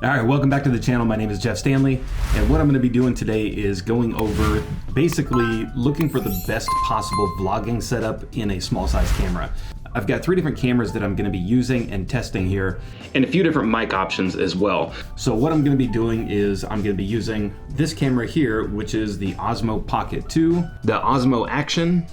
All right, welcome back to the channel. My name is Jeff Stanley, and what I'm going to be doing today is going over basically looking for the best possible vlogging setup in a small size camera. I've got 3 different cameras that I'm going to be using and testing here, and a few different mic options as well. So what I'm going to be doing is I'm going to be using this camera here, which is the OSMO Pocket 2, the OSMO Action,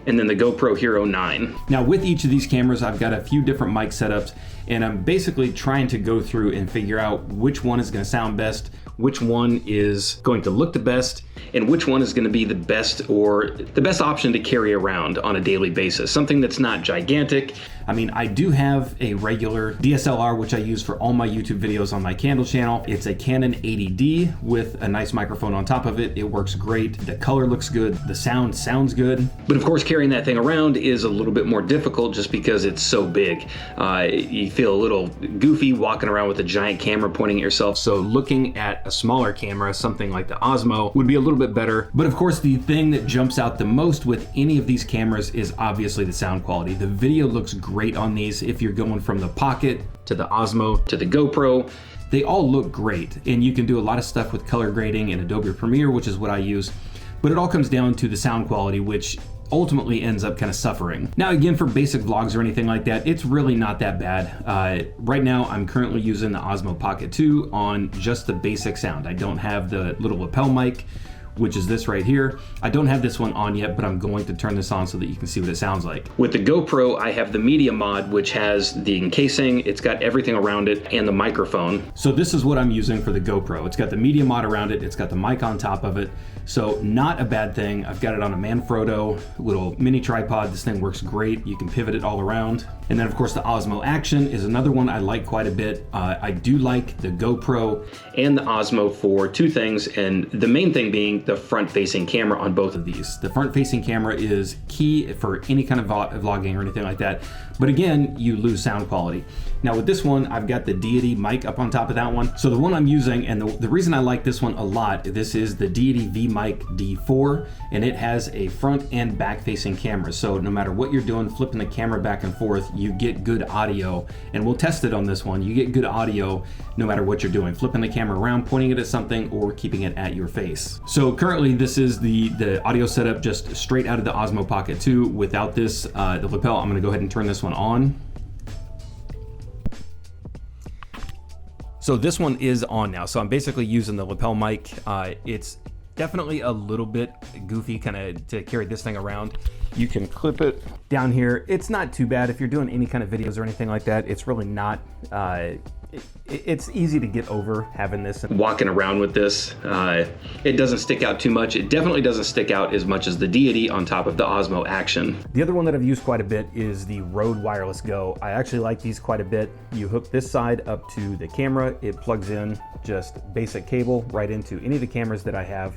and then the GoPro Hero 9. Now with each of these cameras, I've got a few different mic setups, and I'm basically trying to go through and figure out which one is going to sound best, which one is going to look the best, and which one is going to be the best or the best option to carry around on a daily basis. Something that's not gigantic. I mean, I do have a regular DSLR, which I use for all my YouTube videos on my Candle channel. It's a Canon 80D with a nice microphone on top of it. It works great. The color looks good. The sound sounds good. But of course, carrying that thing around is a little bit more difficult just because it's so big. You feel a little goofy walking around with a giant camera pointing at yourself. So looking at a smaller camera, something like the OSMO, would be a little bit better. But of course, the thing that jumps out the most with any of these cameras is obviously the sound quality. The video looks great on these. If you're going from the Pocket to the OSMO to the GoPro, they all look great, and you can do a lot of stuff with color grading and Adobe Premiere, which is what I use. But it all comes down to the sound quality, which ultimately ends up kind of suffering. Now again, for basic vlogs or anything like that, it's really not that bad. Right now I'm currently using the OSMO Pocket 2 on just the basic sound. I don't have the little lapel mic, which is this right here. I don't have this one on yet, but I'm going to turn this on so that you can see what it sounds like. With the GoPro, I have the media mod, which has the encasing, it's got everything around it, and the microphone. So this is what I'm using for the GoPro. It's got the media mod around it, it's got the mic on top of it, so not a bad thing. I've got it on a Manfrotto little mini tripod. This thing works great. You can pivot it all around. And then of course the OSMO Action is another one I like quite a bit. I do like the GoPro and the OSMO for 2 things, and the main thing being the front-facing camera on both of these. The front-facing camera is key for any kind of vlogging or anything like that. But again, you lose sound quality. Now with this one, I've got the Deity mic up on top of that one. So the one I'm using, and the reason I like this one a lot, this is the Deity Mic D4, and it has a front and back-facing camera. So no matter what you're doing, flipping the camera back and forth, you get good audio. And we'll test it on this one. You get good audio no matter what you're doing, flipping the camera around, pointing it at something, or keeping it at your face. So currently this is the audio setup just straight out of the OSMO Pocket 2 without this, the lapel. I'm gonna go ahead and turn this one on. So this one is on now. So I'm basically using the lapel mic. It's definitely a little bit goofy kind of to carry this thing around. You can clip it down here. It's not too bad if you're doing any kind of videos or anything like that. It's really not, it's easy to get over having this and walking around with this. It doesn't stick out too much. It definitely doesn't stick out as much as the Deity on top of the OSMO Action. The other one that I've used quite a bit is the Rode Wireless Go. I actually like these quite a bit. You hook this side up to the camera. It plugs in just basic cable right into any of the cameras that I have.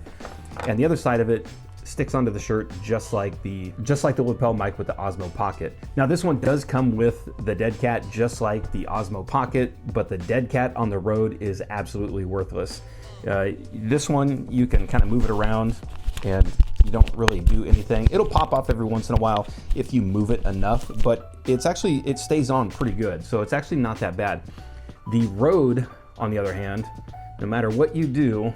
And the other side of it sticks onto the shirt just like the lapel mic with the OSMO Pocket. Now this one does come with the dead cat just like the OSMO Pocket, but the dead cat on the Rode is absolutely worthless. This one you can kind of move it around and you don't really do anything. It'll pop off every once in a while if you move it enough, but it stays on pretty good, so it's actually not that bad. The Rode, on the other hand, no matter what you do,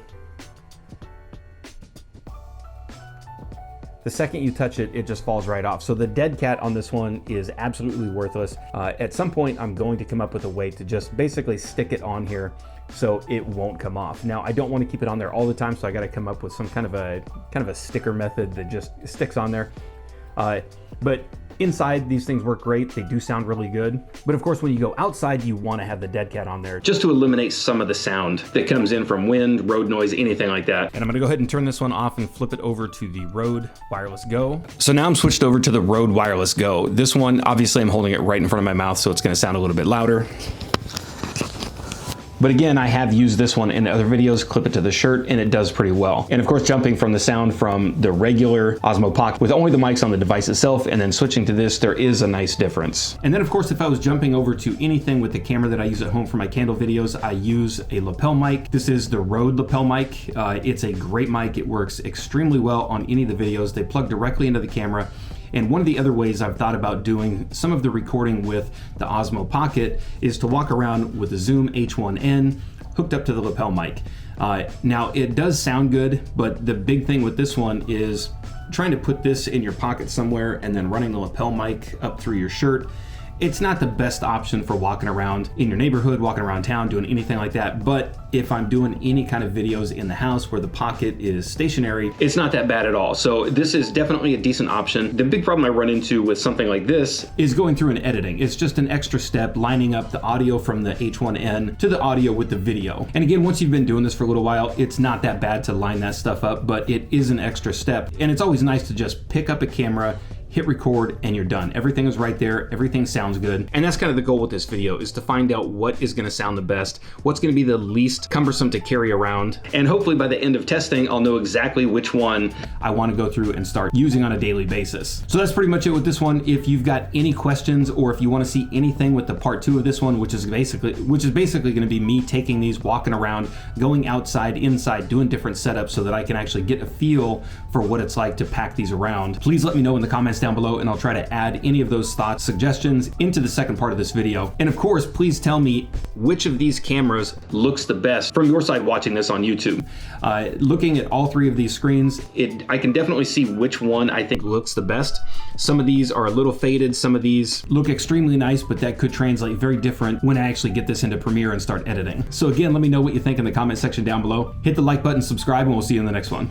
the second you touch it, it just falls right off. So the dead cat on this one is absolutely worthless. At some point, I'm going to come up with a way to just basically stick it on here so it won't come off. Now, I don't want to keep it on there all the time, so I got to come up with some kind of a sticker method that just sticks on there. But inside, these things work great. They do sound really good. But of course, when you go outside, you want to have the dead cat on there just to eliminate some of the sound that comes in from wind, road noise, anything like that. And I'm gonna go ahead and turn this one off and flip it over to the Rode Wireless Go. So now I'm switched over to the Rode Wireless Go. This one, obviously I'm holding it right in front of my mouth, so it's gonna sound a little bit louder. But again, I have used this one in other videos, clip it to the shirt, and it does pretty well. And of course, jumping from the sound from the regular OSMO Pocket with only the mics on the device itself, and then switching to this, there is a nice difference. And then of course, if I was jumping over to anything with the camera that I use at home for my Candle videos, I use a lapel mic. This is the Rode lapel mic. It's a great mic. It works extremely well on any of the videos. They plug directly into the camera. And one of the other ways I've thought about doing some of the recording with the OSMO Pocket is to walk around with a Zoom H1N hooked up to the lapel mic. Now it does sound good, but the big thing with this one is trying to put this in your pocket somewhere and then running the lapel mic up through your shirt. It's not the best option for walking around in your neighborhood, walking around town, doing anything like that. But if I'm doing any kind of videos in the house where the pocket is stationary, it's not that bad at all. So this is definitely a decent option. The big problem I run into with something like this is going through and editing. It's just an extra step lining up the audio from the H1N to the audio with the video. And again, once you've been doing this for a little while, it's not that bad to line that stuff up, but it is an extra step. And it's always nice to just pick up a camera, hit record, and you're done. Everything is right there, everything sounds good. And that's kind of the goal with this video, is to find out what is gonna sound the best, what's gonna be the least cumbersome to carry around. And hopefully by the end of testing, I'll know exactly which one I wanna go through and start using on a daily basis. So that's pretty much it with this one. If you've got any questions, or if you wanna see anything with the part 2 of this one, which is basically gonna be me taking these, walking around, going outside, inside, doing different setups so that I can actually get a feel for what it's like to pack these around, please let me know in the comments down below, and I'll try to add any of those thoughts, suggestions into the second part of this video. And of course, please tell me which of these cameras looks the best from your side watching this on YouTube. Looking at all 3 of these screens, I can definitely see which one I think looks the best. Some of these are a little faded, some of these look extremely nice, but that could translate very different when I actually get this into Premiere and start editing. So again, let me know what you think in the comment section down below. Hit the like button, subscribe, and we'll see you in the next one.